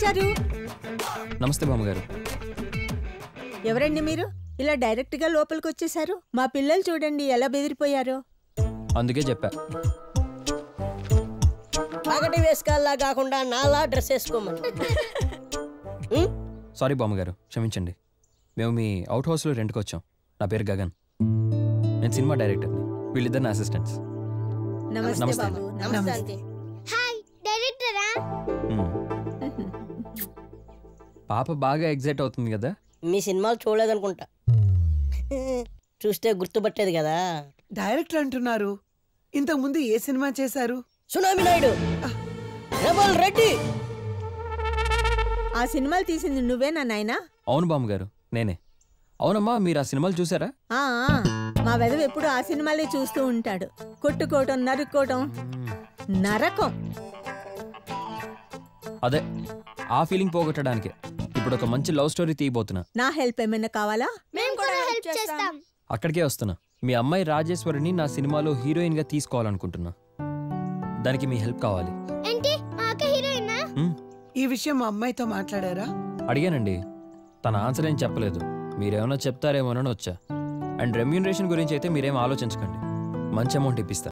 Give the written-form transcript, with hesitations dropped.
వచ్చారు? నమస్తే బామ్మగారు. ఎవరండి మీరు? ఇలా డైరెక్ట్ గా లోపలికి వచ్చేసారు. మా పిల్లలు చూడండి ఎలా బెదిరిపోయారో. అందుకే చెప్పా. పగటి వేసుకల్లా కాకుండా నాలా డ్రెస్ వేసుకోమని. సారీ బామ్మగారు, క్షమించండి. మేము మీ అవుట్ హౌస్లో రెంట్కి వచ్చాం. నా పేరు గగన్, నేను సినిమా డైరెక్టర్ని. వీళ్ళిద్దరు నా అసిస్టెంట్స్. నమస్తే బాబు. నమస్తే. హాయ్ డైరెక్టరా. పాప బాగా ఎగ్జైట్ అవుతుంది కదా. మీ సినిమాలు చూడలేదనుకుంటా. చూస్తే గుర్తుపట్టేది కదా. డైరెక్టర్ అంటున్నారు. ఇంతకు ముందు ఏ సినిమా చేశారు? Tsunami Naidu, rebel Reddy. ఆ సినిమాలు తీసింది నువ్వేనా నాయనా? అవును బామ్మగారు, నేనే. అవునమ్మా, మీరు ఆ సినిమాలు చూసారా? మా వెదవ ఎప్పుడు ఆ సినిమాలే చూస్తూ ఉంటాడు. కొట్టుకోవటం, నరుక్కోవటం, నరకం. అదే ఆ ఫీలింగ్ పోగొట్టడానికి ఇప్పుడు ఒక మంచి లవ్ స్టోరీ తీయబోతున్నా. నా హెల్ప్ ఏమైనా కావాలా? మేము కూడా హెల్ప్ చేస్తాం. అక్కడికే వస్తున్నా. మీ అమ్మాయి రాజేశ్వరిని నా సినిమాలో హీరోయిన్ గా తీసుకోవాలనుకుంటున్నా. దానికి మీ హెల్ప్ కావాలి. ఏంటి మాకే హీరోయినా? ఈ విషయం మా అమ్మాయితో మాట్లాడారా? అడిగానండి, తన ఆన్సర్ ఏం చెప్పలేదు. మీరేమన్నా చెప్తారేమోనని వచ్చా. అండ్ రెమ్యూనరేషన్ గురించి అయితే మీరేం ఆలోచించకండి, మంచి అమౌంట్ ఇప్పిస్తా.